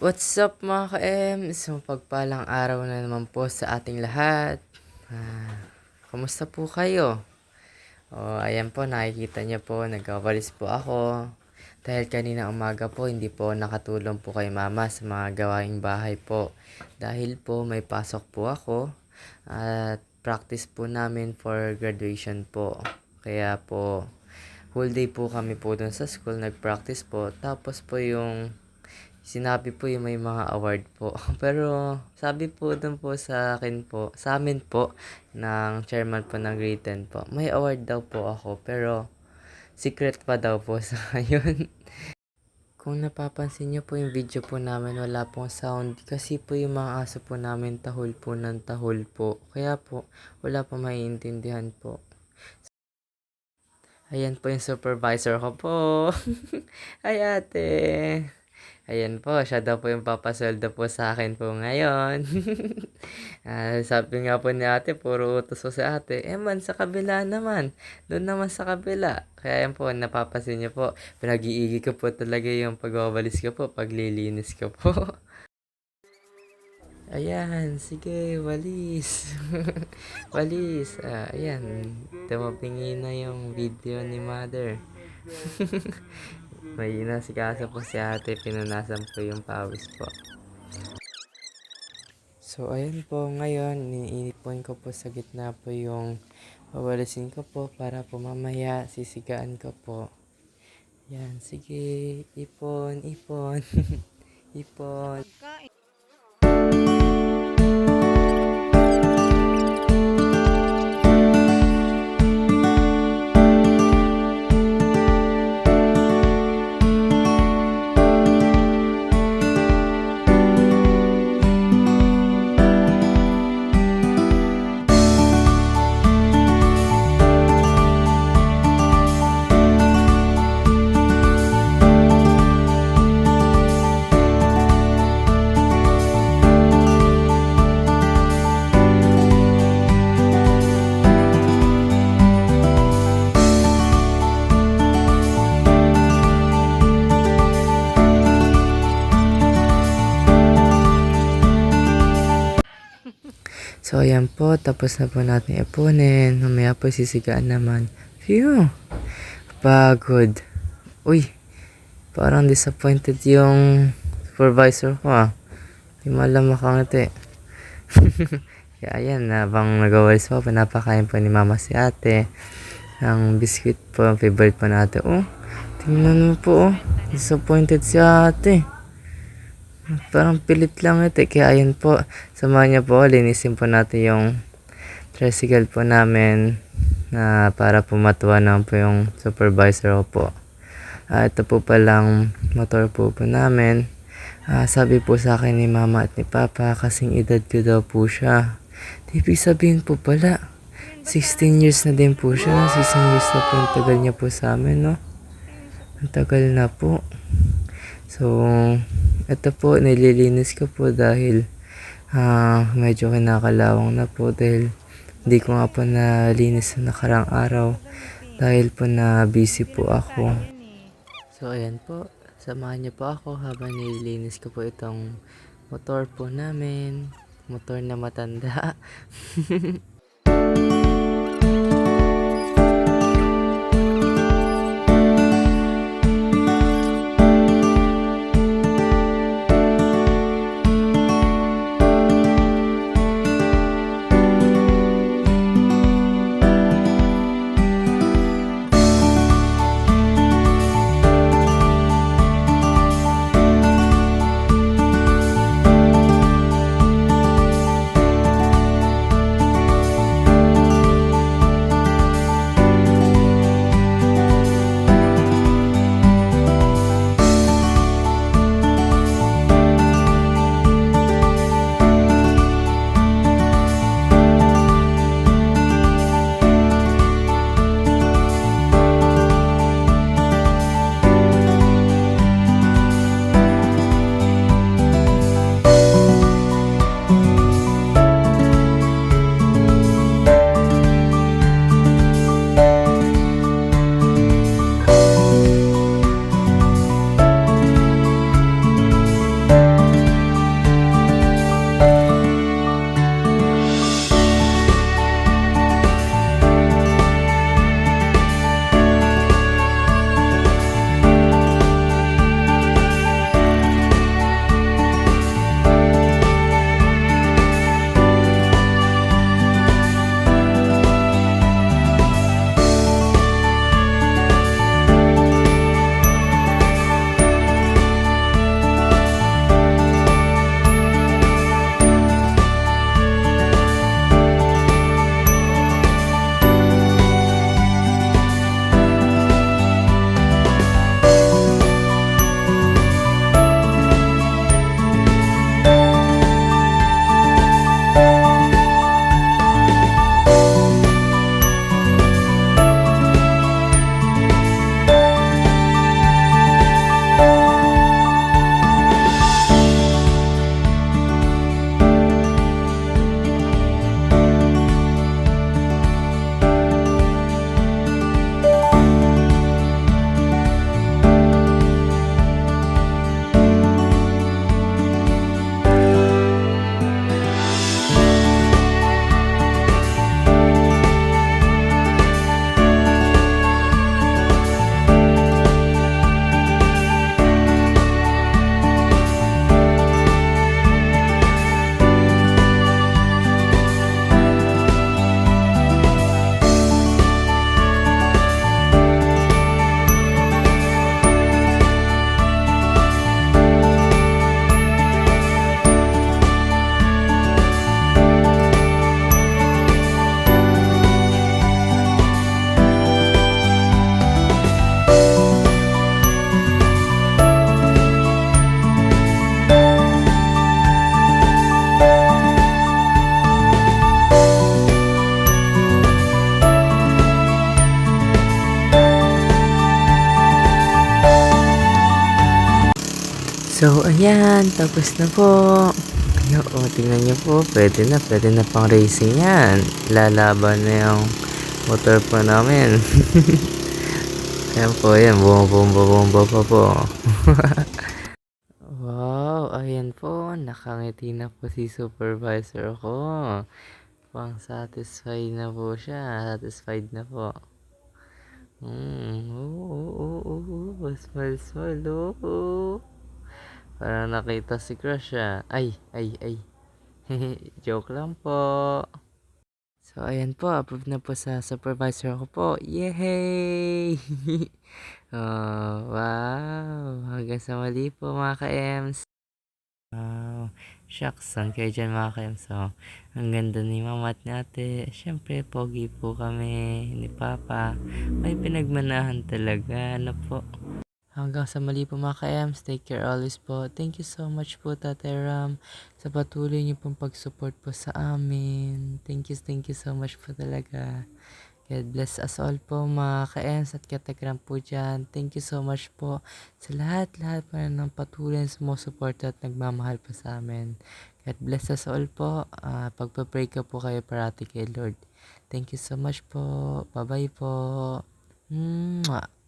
What's up mga ka-M? So, pagpalang araw na naman po sa ating lahat. Kamusta po kayo? Ayan po, nakikita niyo po, nagwawalis po ako. Dahil kanina umaga po, hindi po nakatulong po kay mama sa mga gawaing bahay po. Dahil po, may pasok po ako. At practice po namin for graduation po. Kaya po, whole day po kami po dun sa school, nag-practice po. Tapos po yung sinabi po yung may mga award po. Pero sabi po dun po sa akin po, sa amin po, ng chairman po ng grade 10 po, may award daw po ako. Pero secret pa daw po sa ngayon. Kung napapansin nyo po yung video po namin, wala pong sound. Kasi po yung mga aso po namin tahol po ng tahol po. Kaya po, wala po maiintindihan po. Ayan po yung supervisor ko po. Ay ate. Ayan po, siya daw po yung papasweldo po sa akin po ngayon. Sabi nga po ni ate, puro utos po si ate. Man, sa kabila naman. Doon naman sa kabila. Kaya yan po, napapasin niyo po. Pinag-iigi ko po talaga yung pagwawalis ko po, paglilinis ko po. Ayan, sige, walis. Walis. Ayan, tumapingi na yung video ni mother. May inasikaso po si ate, pinunasan po yung pawis po. So, ayan po, ngayon, iniipon ko po sa gitna po yung wawalisin ko po para po mamaya sisigaan ko po. Yan, sige, ipon, ipon, ipon. So, ayan po. Tapos na po natin ipunin. Mamaya po sisigaan naman. Phew! Pagod. Uy! Parang disappointed yung supervisor ko Di malam makangiti. Kaya ayan, habang nagawalis po, pinapakain po ni mama si ate. Ang biscuit po, ang favorite po natin. Tingnan mo po Disappointed si ate. Parang pilit lang ito. Kaya ayun po, samahan niyo po, linisin po natin yung tricycle po namin na para po matuwa naman po yung supervisor ko po. Ito po palang motor po namin. Sabi po sa akin ni mama at ni papa, kasing edad ko daw po siya. Ibig sabihin po pala, 16 years na din po siya. 16 years na po ang tagal niya po sa amin, no? Ang tagal na po. So, ito po, nililinis ko po dahil medyo kinakalawang na po dahil hindi ko nga po nalinis sa nakarang araw dahil po na busy po ako. So, ayan po. Samahan niyo po ako habang nililinis ko po itong motor po namin. Motor na matanda. So, ayan, tapos na po. Yo, oh, tingnan niyo po, pwede na pang racing yan. Lalaban na yung motor po namin. Ayan po, ayan, bumba pa po. Wow, ayan po, nakangiti na po si supervisor ko. Pang satisfied na po siya, satisfied na po. Smile, smile, Parang nakita si crush ah. Ay. Joke lang po. So, ayan po, approve na po sa supervisor ko po. Yay! Oh, wow! Hanggang sa mali po mga ka-Ems. Wow! Shucks, saan kayo dyan mga ka-Ems? So, ang ganda ni mama at ate. Siyempre, pogi po kami ni Papa. May pinagmanahan talaga. Ano po? Hanggang sa mali po mga ka-Ems, take care always po. Thank you so much po Tatay Ram sa patuloy niyo pong pag-support po sa amin. Thank you so much po talaga. God bless us all po mga ka-Ems at katekram po dyan. Thank you so much po sa lahat po na ng patuloy na sumusuporta at nagmamahal po sa amin. God bless us all po. Pagpa-pray ka po kayo parati kay Lord. Thank you so much po. Bye-bye po. Mwah.